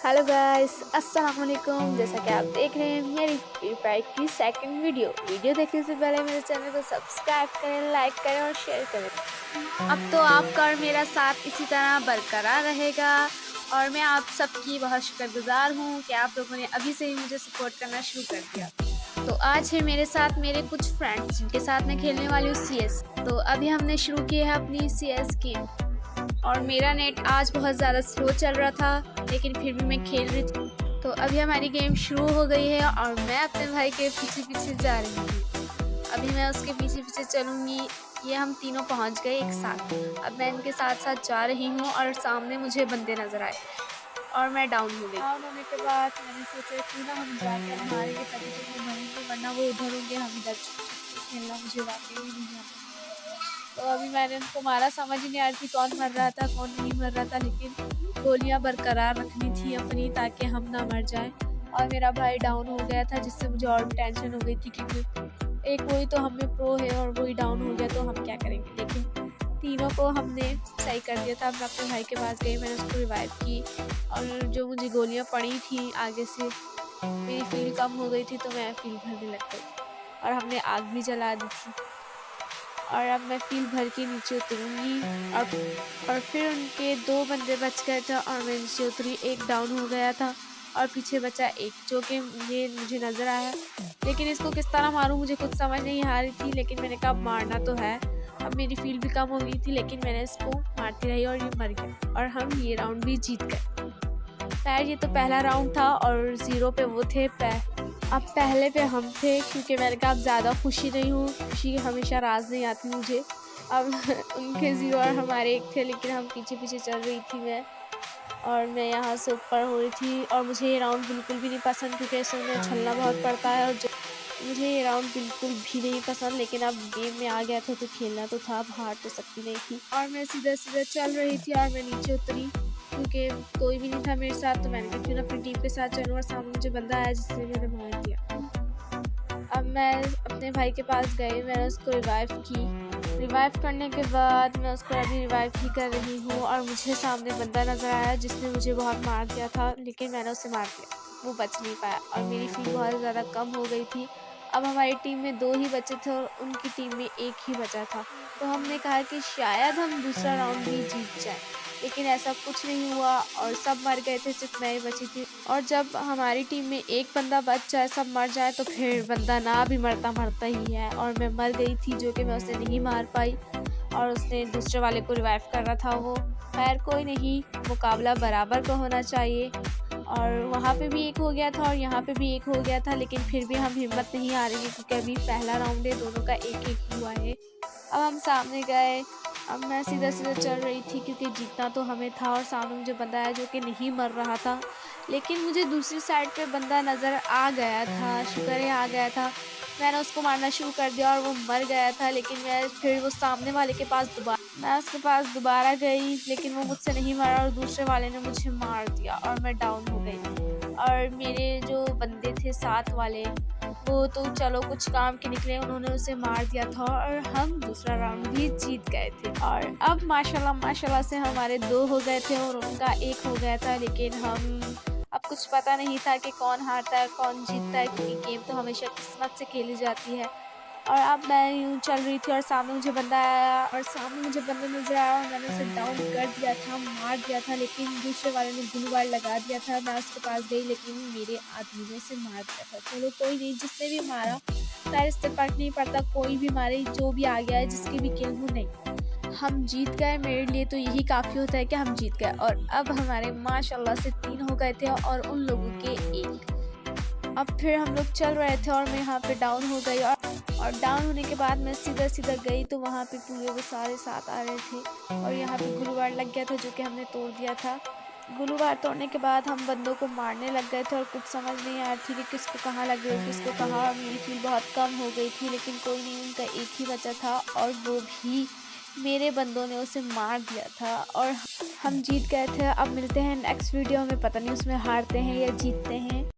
Hello guys, अस्सलाम वालेकुम। जैसा कि आप देख रहे हैं मेरी फ्री फायर की सेकंड वीडियो देखने से पहले मेरे चैनल को सब्सक्राइब करें, लाइक करें और शेयर करें। अब तो आपका और मेरा साथ इसी तरह बरकरार रहेगा और मैं आप सबकी बहुत शुक्रगुजार हूँ कि आप लोगों ने अभी से ही मुझे सपोर्ट करना शुरू कर दिया। तो आज है मेरे साथ मेरे कुछ फ्रेंड्स जिनके साथ मैं खेलने वाली हूँ CS। तो अभी हमने शुरू की है अपनी CS गेम और मेरा नेट आज बहुत ज़्यादा स्लो चल रहा था, लेकिन फिर भी मैं खेल रही थी। तो अभी हमारी गेम शुरू हो गई है और मैं अपने भाई के पीछे पीछे जा रही हूँ। अभी मैं उसके पीछे पीछे चलूँगी। ये हम तीनों पहुँच गए एक साथ। अब मैं इनके साथ साथ जा रही हूँ और सामने मुझे बंदे नज़र आए और मैं डाउन हो गई। डाउन होने के बाद मैंने सोचा क्यों ना हम जाकर मारेंगे, तभी तो वो मरेंगे, वरना वो उधर होंगे, हम इधर। खेलना मुझे वाकई में नहीं आता। तो अभी मैंने उनको मारा, समझ ही नहीं आ रही थी कौन मर रहा था कौन नहीं मर रहा था, लेकिन गोलियां बरकरार रखनी थी अपनी ताकि हम ना मर जाएं। और मेरा भाई डाउन हो गया था, जिससे मुझे और भी टेंशन हो गई थी क्योंकि एक वही तो हमें प्रो है और वही डाउन हो गया, तो हम क्या करेंगे। लेकिन तीनों को हमने सही कर दिया था। मैं अपने भाई के पास गई, मैंने उसको रिवाइव की और जो मुझे गोलियां पड़ी थी आगे से, मेरी फील कम हो गई थी तो मैं फील भरने लग गई और हमने आग भी जला दी थी। और अब मैं फील भर के नीचे उतरूंगी और फिर उनके दो बंदे बच गए थे और मैं नीचे उतरी, एक डाउन हो गया था और पीछे बचा एक जो कि मुझे नज़र आया। लेकिन इसको किस तरह मारूं मुझे कुछ समझ नहीं आ रही थी, लेकिन मैंने कहा मारना तो है। अब मेरी फील भी कम हो गई थी, लेकिन मैंने इसको मारती रही और ये मर गया और हम ये राउंड भी जीत गए। खैर ये तो पहला राउंड था और 0 पे वो थे। अब पहले पे हम थे क्योंकि मैंने कहा अब ज़्यादा खुशी नहीं हूँ, खुशी हमेशा राज नहीं आती मुझे। अब उनके 0 और हमारे 1 थे, लेकिन हम पीछे पीछे चल रही थी मैं, और मैं यहाँ से ऊपर हो रही थी। और मुझे ये राउंड बिल्कुल भी नहीं पसंद क्योंकि इसमें छलना बहुत पड़ता है और मुझे ये राउंड बिल्कुल भी नहीं पसंद। लेकिन अब गेम में आ गया था तो खेलना तो था, अब हार तो सकती नहीं थी। और मैं सीधा सीधा चल रही थी और मैं नीचे उतरी क्योंकि कोई भी नहीं था मेरे साथ, तो मैंने कहा क्यों ना अपनी टीम के साथ चलूँ। और सामने मुझे बंदा आया जिससे मैंने मार दिया। अब मैं अपने भाई के पास गई, मैंने उसको रिवाइव की। रिवाइव करने के बाद मैं उसको अभी रिवाइव ही कर रही हूँ और मुझे सामने बंदा नज़र आया जिसने मुझे बहुत मार दिया था, लेकिन मैंने उसे मार दिया, वो बच नहीं पाया और मेरी फील बहुत ज़्यादा कम हो गई थी। अब हमारी टीम में 2 ही बचे थे और उनकी टीम में 1 ही बचा था, तो हमने कहा कि शायद हम दूसरा राउंड भी जीत जाए, लेकिन ऐसा कुछ नहीं हुआ और सब मर गए थे, सिर्फ मैं ही बची थी। और जब हमारी टीम में एक बंदा बच जाए, सब मर जाए, तो फिर बंदा ना भी मरता मरता ही है। और मैं मर गई थी जो कि मैं उसे नहीं मार पाई और उसने दूसरे वाले को रिवाइव कर रहा था वो। खैर कोई नहीं, मुकाबला बराबर का होना चाहिए। और वहाँ पे भी 1 हो गया था और यहाँ पे भी 1 हो गया था, लेकिन फिर भी हम हिम्मत नहीं हारेंगे क्योंकि अभी पहला राउंड है, दोनों का 1-1 हुआ है। अब हम सामने गए, अब मैं सीधा सीधा चल रही थी क्योंकि जीतना तो हमें था और सामने मुझे बंदा आया जो कि नहीं मर रहा था, लेकिन मुझे दूसरी साइड पे बंदा नज़र आ गया था, शुक्र है आ गया था। मैंने उसको मारना शुरू कर दिया और वो मर गया था, लेकिन मैं फिर वो सामने वाले के पास दोबारा गई, लेकिन वो मुझसे नहीं मारा और दूसरे वाले ने मुझे मार दिया और मैं डाउन हो गई। और मेरे जो बंदे थे साथ वाले, वो तो चलो कुछ काम के निकले, उन्होंने उसे मार दिया था और हम दूसरा राउंड भी जीत गए थे। और अब माशाल्लाह से हमारे 2 हो गए थे और उनका 1 हो गया था, लेकिन अब कुछ पता नहीं था कि कौन हारता है कौन जीतता है, क्योंकि गेम तो हमेशा किस्मत से खेली जाती है। और अब मैं यूँ चल रही थी और सामने मुझे बंदा नज़र आया और मैंने उसे डाउन कर दिया था, मार दिया था, लेकिन दूसरे वाले ने ग्लू वाल लगा दिया था। मैं उसके पास गई, लेकिन मेरे आदमी ने उसे मार दिया था। चलो कोई नहीं, जिसने भी मारा खैर इससे फ़र्क नहीं पड़ता, कोई भी मारे, जो भी आ गया है, जिसकी भी किल हो, नहीं हम जीत गए। मेरे लिए तो यही काफ़ी होता है कि हम जीत गए। और अब हमारे माशाल्लाह से 3 हो गए थे और उन लोगों के 1। अब फिर हम लोग चल रहे थे और मैं यहाँ पे डाउन हो गई और डाउन होने के बाद मैं सीधा सीधा गई तो वहाँ पे पूरे वो सारे साथ आ रहे थे और यहाँ पे ग्लू वार लग गया था जो कि हमने तोड़ दिया था। ग्लू वार तोड़ने के बाद हम बंदों को मारने लग गए थे और कुछ समझ नहीं आ रही थी कि किसको कहाँ लग गई किसको कहाँ। मेरी फील बहुत कम हो गई थी, लेकिन कोई नहीं, उनका 1 ही बचा था और वो भी मेरे बंदों ने उसे मार दिया था और हम जीत गए थे। अब मिलते हैं नेक्स्ट वीडियो में, पता नहीं उसमें हारते हैं या जीतते हैं।